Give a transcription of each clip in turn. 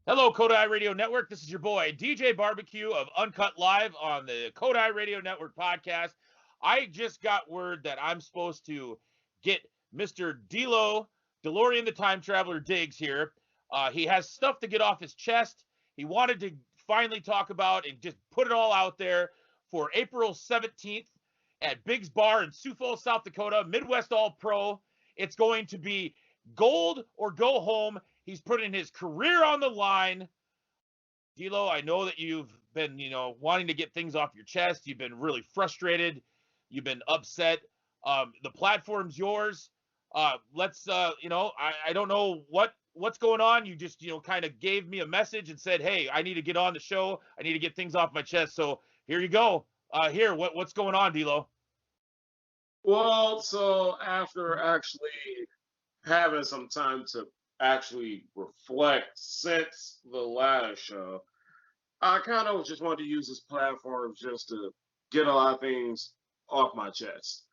Hello, Kota iRadio Network. This is your boy, DjBBQ of UnCut Live on the Kota iRadio Network podcast. I just got word that I'm supposed to get Mr. DeLorean the Time Traveler Diggs here. He has stuff to get off his chest. He wanted to finally talk about and just put it all out there for April 17th at Big's Bar in Sioux Falls, South Dakota, Midwest All-Pro. It's going to be gold or go home. He's putting his career on the line. D'Lo, I know that you've been, wanting to get things off your chest. You've been really frustrated. You've been upset. The platform's yours. I don't know what's going on. You just, kind of gave me a message and said, hey, I need to get on the show. I need to get things off my chest. So here you go. What's going on, D'Lo? Well, so after actually having some time to actually reflect since the last show, I kind of just wanted to use this platform just to get a lot of things off my chest.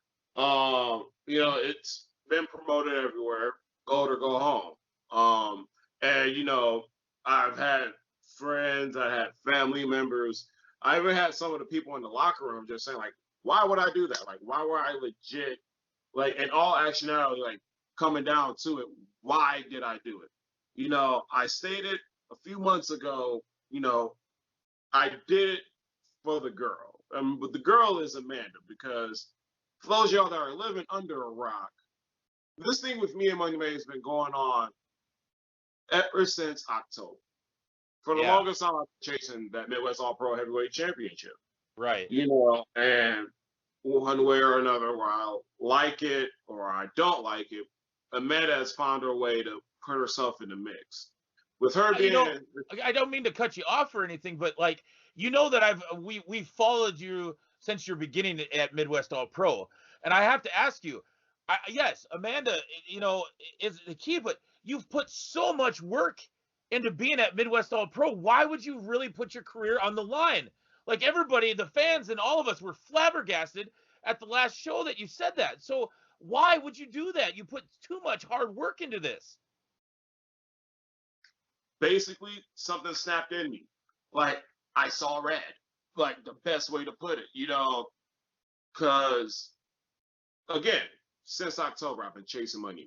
It's been promoted everywhere, go or go home. I've had friends, I had family members, I even had some of the people in the locker room just saying, like, why would I do that? Like, why would I legit, like, in all actuality, like, coming down to it, why did I do it? I stated a few months ago, I did it for the girl. But the girl is Amanda, because for those of y'all that are living under a rock, this thing with me and Money May has been going on ever since October. For the longest time, I've been chasing that Midwest All-Pro Heavyweight Championship. Right. And one way or another, where I like it or I don't like it, Amanda has found her way to put herself in the mix. With her being, I don't mean to cut you off or anything, but that we've followed you since your beginning at Midwest All Pro, and I have to ask you, yes, Amanda, is the key, but you've put so much work into being at Midwest All Pro. Why would you really put your career on the line? Like everybody, the fans and all of us were flabbergasted at the last show that you said that. So why would you do that? You put too much hard work into this. Basically, something snapped in me. Like, I saw red. Like, the best way to put it, because, again, since October, I've been chasing Money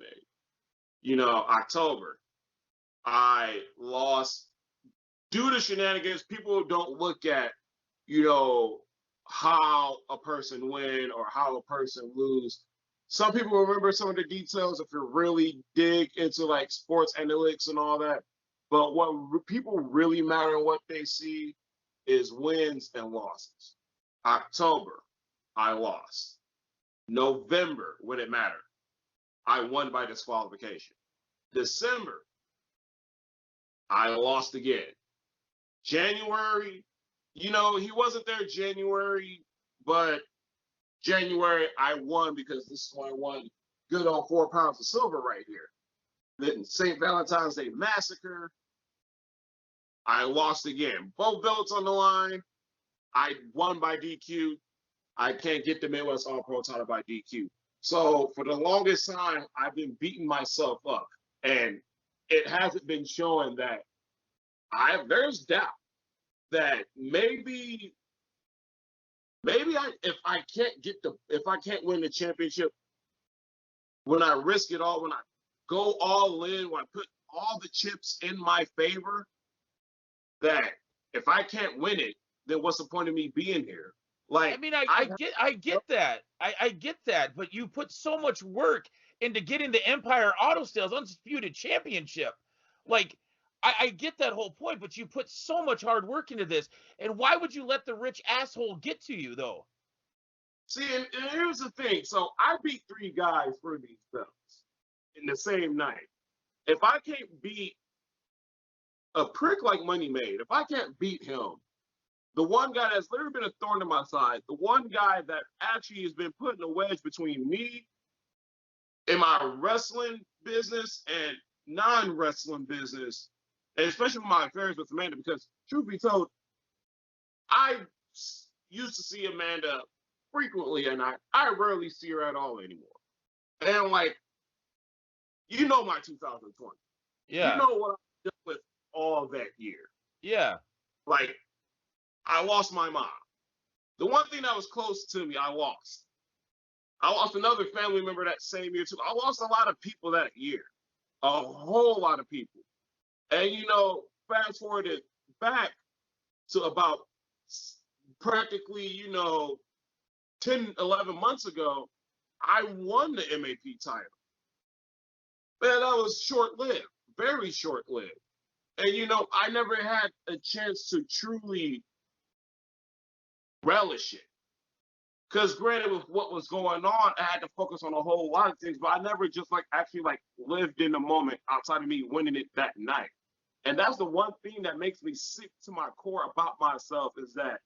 Made. October, I lost due to shenanigans. People don't look at, how a person win or how a person lose. Some people remember some of the details if you really dig into like sports analytics and all that. But what people really matter what they see is wins and losses. October, I lost. November, when it mattered, I won by disqualification. December, I lost again. January, he wasn't there January, but January, I won because this is when I won good on 4 pounds of silver right here. Then St. Valentine's Day Massacre, I lost again. Both belts on the line. I won by DQ. I can't get the Midwest All-Pro title by DQ. So for the longest time, I've been beating myself up. And it hasn't been showing that there's doubt that maybe if I can't win the championship, when I risk it all, when I go all in, when I put all the chips in my favor, that if I can't win it, then what's the point of me being here? Like, I get that. I get that, but you put so much work into getting the Empire Auto Sales Undisputed Championship. Like, I get that whole point, but you put so much hard work into this, and why would you let the rich asshole get to you, though? See, and here's the thing. So I beat 3 guys for these belts in the same night. If I can't beat a prick like Money Made, if I can't beat him, the one guy that's literally been a thorn in my side, the one guy that actually has been putting a wedge between me and my wrestling business and non-wrestling business, and especially my affairs with Amanda, because truth be told, I used to see Amanda frequently, and I rarely see her at all anymore. And like, my 2020. Yeah. You know what I dealt with all that year. Yeah. Like, I lost my mom. The one thing that was close to me, I lost. I lost another family member that same year, too. I lost a lot of people that year. A whole lot of people. And, you know, fast forwarded back to about practically, you know, 10, 11 months ago, I won the MAP title. Man, that was short-lived, very short-lived. And, you know, I never had a chance to truly relish it. Because granted, with what was going on, I had to focus on a whole lot of things, but I never just like actually like lived in the moment outside of me winning it that night. And that's the one thing that makes me sick to my core about myself is that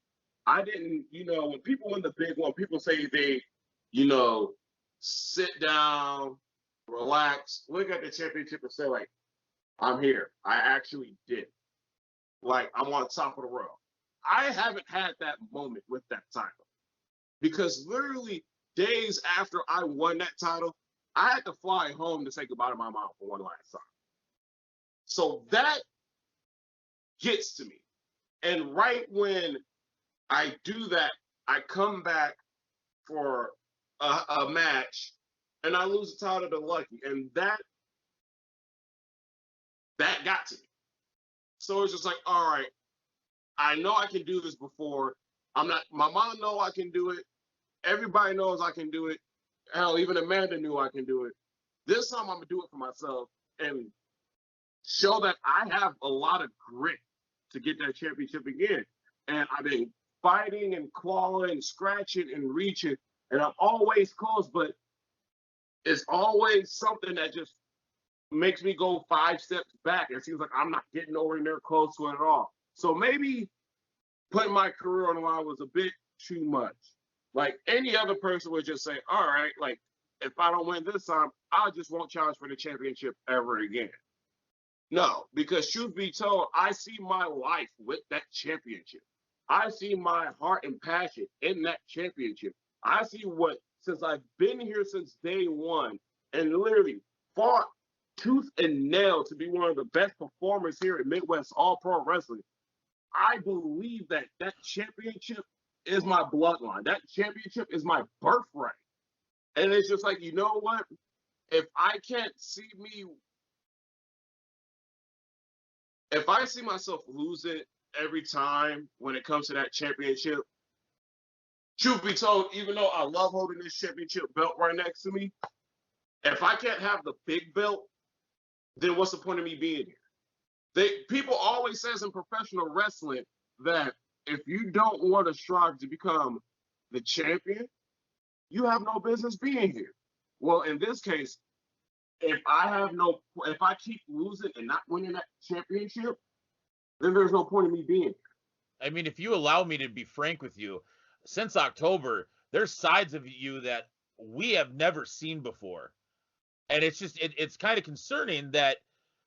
I didn't, you know, when people win the big one, people say they, you know, sit down, relax, look at the championship and say, like, I'm here. I actually did. Like, I'm on top of the world. I haven't had that moment with that title. Because literally days after I won that title, I had to fly home to say goodbye to my mom for one last time. So that gets to me. And right when I do that, I come back for a match and I lose the title to Lucky. And that got to me. So it's just like, all right, I know I can do this before. My mom knows I can do it. Everybody knows I can do it. Hell, even Amanda knew I can do it. This time I'm going to do it for myself and show that I have a lot of grit to get that championship again. And I've been fighting and clawing and scratching and reaching, and I'm always close, but it's always something that just makes me go 5 steps back. It seems like I'm not getting over near close to it at all. So maybe putting my career on the line was a bit too much. Like any other person would just say, all right, like if I don't win this time, I just won't challenge for the championship ever again. No, because truth be told, I see my life with that championship. I see my heart and passion in that championship. I see what, since I've been here since day one and literally fought tooth and nail to be one of the best performers here at Midwest All-Pro Wrestling, I believe that that championship is my bloodline. That championship is my birthright. And it's just like, you know what? If I see myself losing every time when it comes to that championship, truth be told, even though I love holding this championship belt right next to me, if I can't have the big belt, then what's the point of me being here? People always says in professional wrestling that if you don't want to strive to become the champion, you have no business being here. Well, in this case, if I keep losing and not winning that championship, then there's no point in me being here. I mean, if you allow me to be frank with you, since October, there's sides of you that we have never seen before. And it's just, it's kind of concerning that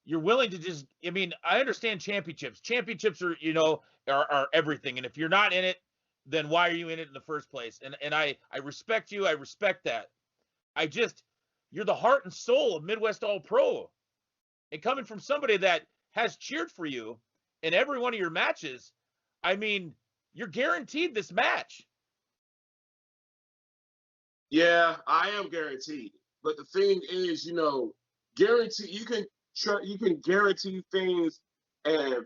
you're willing to just, I mean, I understand championships. Championships are, you know, are everything. And if you're not in it, then why are you in it in the first place? And I respect you. I respect that. You're the heart and soul of Midwest All-Pro. And coming from somebody that has cheered for you in every one of your matches, I mean, you're guaranteed this match. Yeah, I am guaranteed. But the thing is, you know, you can guarantee things and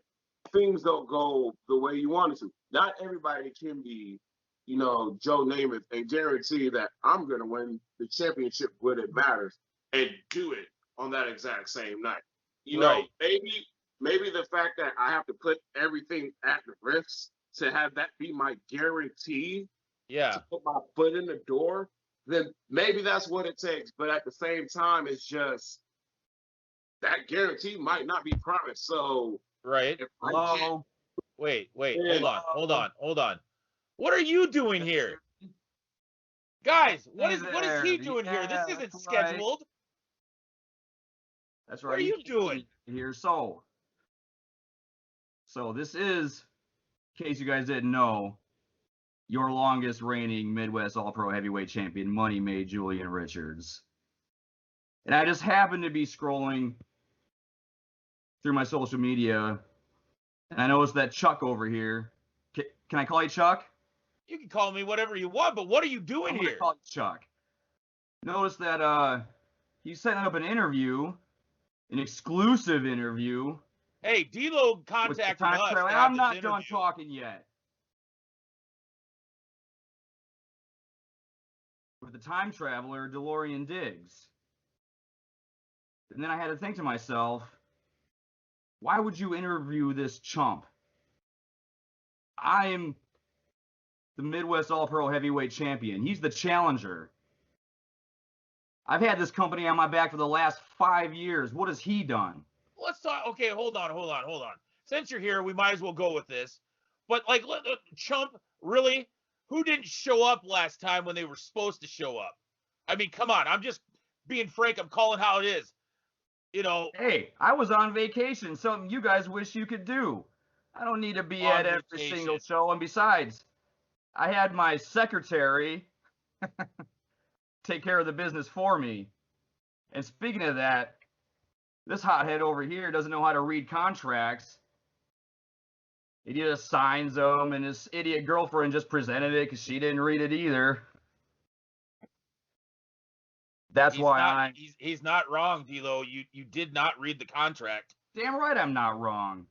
things don't go the way you want it to. Not everybody can be, you know, Joe Namath and guarantee that I'm going to win the championship when it matters and do it on that exact same night. You know, maybe the fact that I have to put everything at the risk to have that be my guarantee to put my foot in the door, then maybe that's what it takes. But at the same time, it's just that guarantee might not be promised. So wait, hold on. What are you doing here? Guys, what is he doing here? This isn't scheduled. That's right. What are you doing here? So this is, in case you guys didn't know, your longest reigning Midwest All-Pro Heavyweight Champion, Money Made Julian Richards. And I just happened to be scrolling through my social media And I noticed that Chuck over here. Can I call you Chuck? You can call me whatever you want, but what are you doing I'm gonna here? call you Chuck. Notice that he's setting up an interview, an exclusive interview. Hey, D'Lo With the contacted time us. travel. To have I'm this not done interview. talking yet. With the time traveler, DeLorean Diggs. And then I had to think to myself, why would you interview this chump? I am the Midwest All-Pro Heavyweight Champion. He's the challenger. I've had this company on my back for the last 5 years. What has he done? Let's talk. Okay, hold on. Since you're here, we might as well go with this. But like, Chump, really? Who didn't show up last time when they were supposed to show up? I mean, come on. I'm just being frank. I'm calling how it is. You know, Hey, I was on vacation, something you guys wish you could do. I don't need to be On at every vacation. single show. And besides, I had my secretary take care of the business for me. And speaking of that, this hothead over here doesn't know how to read contracts. He just signs them, and his idiot girlfriend just presented it because she didn't read it either. That's why he's not wrong, D'Lo. You did not read the contract. damn right I'm not wrong.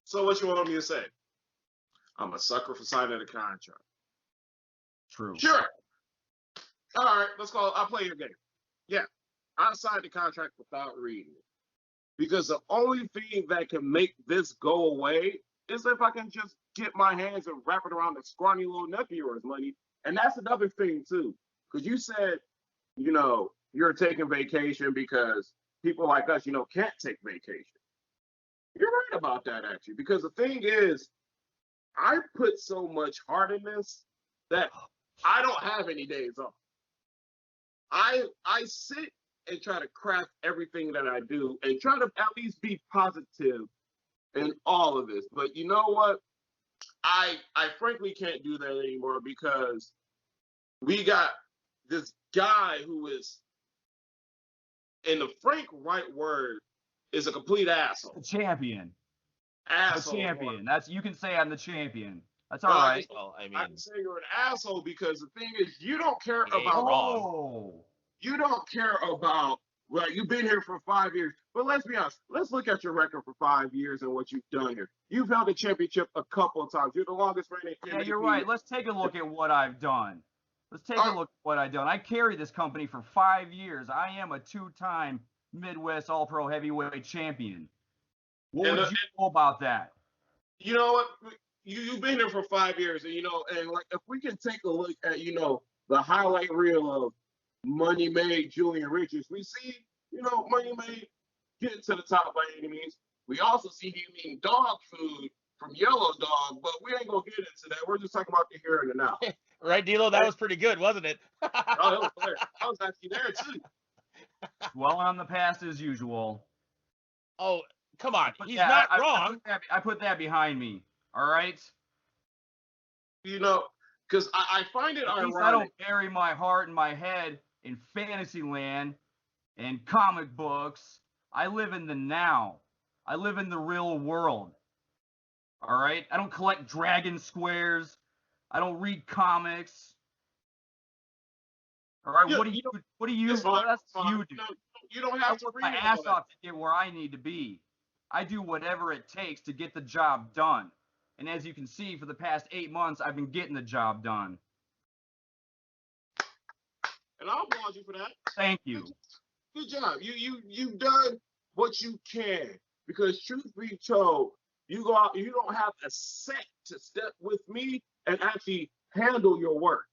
So what you want me to say? I'm a sucker for signing a contract. True. Sure. All right, let's go. I'll play your game. Yeah, I signed the contract without reading it. Because the only thing that can make this go away is if I can just get my hands and wrap it around the scrawny little neck of yours, money. And that's another thing, too. Because you said, you're taking vacation because people like us, can't take vacation. You're right about that, actually. Because the thing is, I put so much heart in this that I don't have any days off. I sit and try to craft everything that I do and try to at least be positive in all of this. But you know what? I frankly can't do that anymore because we got this guy who is, in the frank right word, is a complete asshole. The champion. Asshole. The champion. That's, you can say I'm the champion. That's all Well, right. I can say you're an asshole because the thing is, you don't care He ain't about wrong. Oh. You don't care about, well, you've been here for 5 years. But let's be honest. Let's look at your record for 5 years and what you've done here. You've held the championship a couple of times. You're the longest reigning Yeah, MVP. you're right. Let's take a look at what I've done. Let's take a look at what I've done. I carried this company for 5 years. I am a 2-time Midwest All-Pro Heavyweight Champion. What would you know about that? You know what? You've been here for 5 years, and like if we can take a look at the highlight reel of Money Made Julian Richards, we see Money Made get to the top by any means. We also see him eating dog food from Yellow Dog, but we ain't gonna get into that. We're just talking about the here and the now. Right, D'Lo? That was pretty good, wasn't it? Oh, that was clear. I was actually there too. Dwelling on the past as usual. Oh, come on. He's not wrong. I put that behind me. All right? Because I find it At ironic. least I don't bury my heart and my head in fantasy land and comic books. I live in the now. I live in the real world. All right? I don't collect dragon squares. I don't read comics. All right? Yeah, What do you it's fine, that's it's fine. you do? You don't I have to work read my all ass that. off to get where I need to be. I do whatever it takes to get the job done. And as you can see, for the past 8 months, I've been getting the job done. And I'll applaud you for that. Thank you. Good job. You've done what you can. Because truth be told, you go out, you don't have a set to step with me and actually handle your work.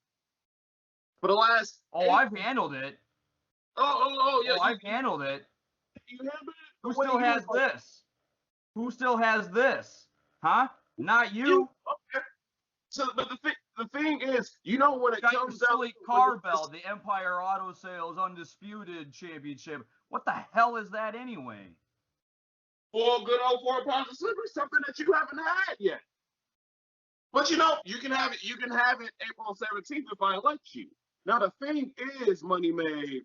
For the last I've handled it. yeah. I've handled it. You handled it. Who still has this? Who still has this? Huh? Not you. Okay. So, but the thing is, when it Got your comes down silly car belt, the Empire Auto Sales Undisputed Championship. What the hell is that anyway? 4 good old 4 pounds of silver, something that you haven't had yet. But you can have it. You can have it April 17th if I elect you. Now the thing is, Money Made,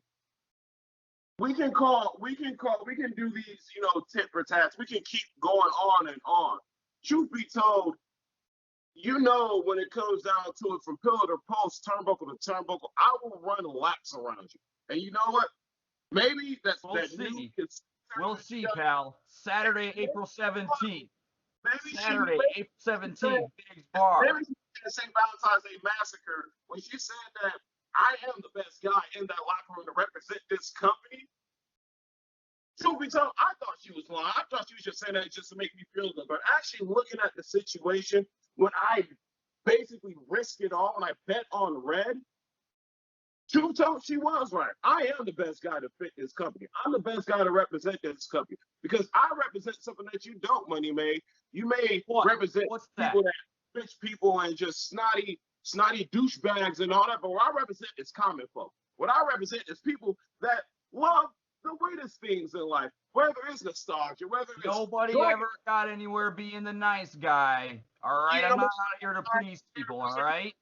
we can do these, tit for tats. We can keep going on and on. Truth be told, when it comes down to it, from pillar to post, turnbuckle to turnbuckle, I will run laps around you. And you know what? Maybe We'll see, pal. Saturday, April 17th. Saturday, April 17th, Biggs Bar. Maybe she did St. Valentine's Day Massacre when she said that I am the best guy in that locker room to represent this company. Truth be told, I thought she was lying. I thought she was just saying that just to make me feel good. But actually looking at the situation, when I basically risked it all and I bet on red, truth told, she was right. I am the best guy to fit this company. I'm the best guy to represent this company because I represent something that you don't, Money May. You may represent people that rich people and just snotty douchebags and all that, but what I represent is common folk. What I represent is people that love the weirdest things in life, whether it's nostalgia, whether it's nobody ever got anywhere being the nice guy. All right, I'm not out here to please people. All right,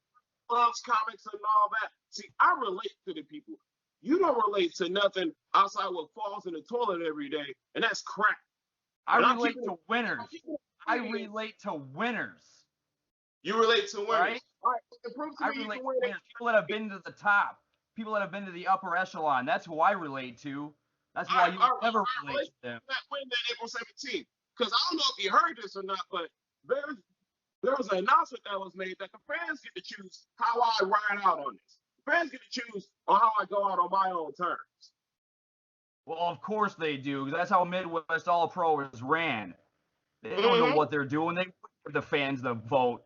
loves comics and all that. See, I relate to the people. You don't relate to nothing outside what falls in the toilet every day, and that's crap. I relate to winners. I relate to winners. You relate to winners. Right? All right. I relate to winners. People that have been to the top. People that have been to the upper echelon. That's who I relate to. That's why you never relate to them. That win that April 17th. Because I don't know if you heard this or not, but there was an announcement that was made that the fans get to choose how I ride out on this. The fans get to choose on how I go out on my own terms. Well, of course they do, because that's how Midwest Allpro is ran. They don't know what they're doing. They give the fans the vote.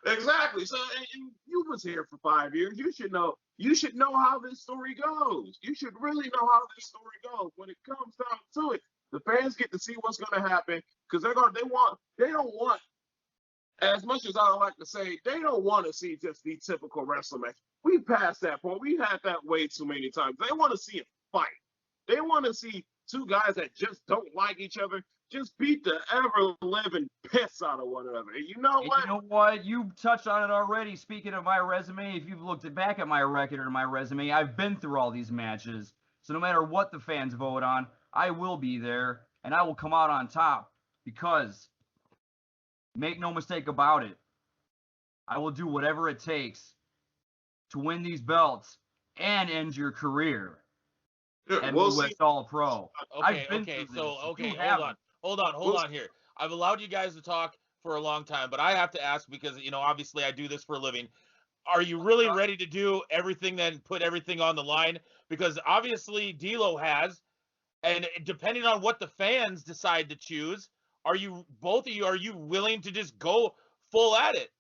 Exactly. So, and you was here for 5 years. You should know. You should know how this story goes. You should really know how this story goes. When it comes down to it, the fans get to see what's going to happen because they don't want. As much as I don't like to say, they don't want to see just the typical wrestling match. We passed that point. We had that way too many times. They want to see a fight. They want to see two guys that just don't like each other just beat the ever-living piss out of one another. And you know what? You know what? You touched on it already. Speaking of my resume, if you've looked back at my record or my resume, I've been through all these matches. So no matter what the fans vote on, I will be there, and I will come out on top because, make no mistake about it, I will do whatever it takes to win these belts and end your career. And we'll Midwest All-Pro. Hold on here. I've allowed you guys to talk for a long time, but I have to ask because, obviously I do this for a living. Are you really ready to do everything then put everything on the line? Because obviously D'Lo has, and depending on what the fans decide to choose, are you willing to just go full at it?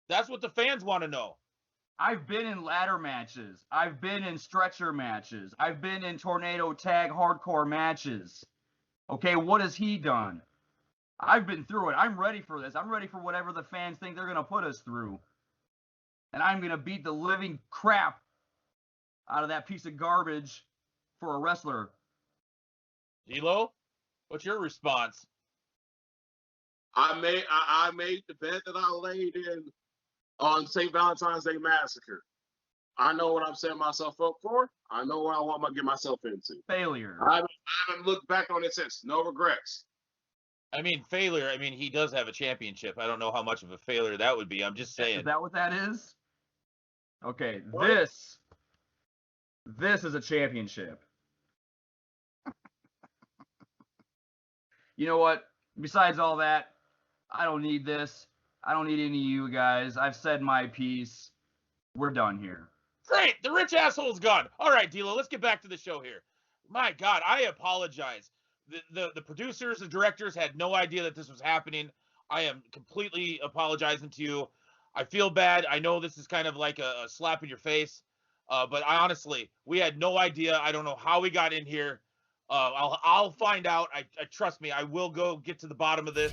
That's what the fans want to know. I've been in ladder matches. I've been in stretcher matches. I've been in tornado tag hardcore matches. Okay, what has he done? I've been through it. I'm ready for this. I'm ready for whatever the fans think they're going to put us through. And I'm going to beat the living crap out of that piece of garbage for a wrestler. D'Lo, what's your response? I made the bet that I laid in on St. Valentine's Day Massacre. I know what I'm setting myself up for. I know what I want to get myself into. Failure. I haven't looked back on it since. No regrets. I mean, failure. I mean, he does have a championship. I don't know how much of a failure that would be. I'm just saying. Is that what that is? Okay, this is a championship. You know what? Besides all that, I don't need this. I don't need any of you guys. I've said my piece. We're done here. Great. The rich asshole's gone. All right, D'Lo, let's get back to the show here. My God, I apologize. The producers and directors had no idea that this was happening. I am completely apologizing to you. I feel bad. I know this is kind of like a slap in your face, but honestly, we had no idea. I don't know how we got in here. I'll find out. I trust me. I will go get to the bottom of this.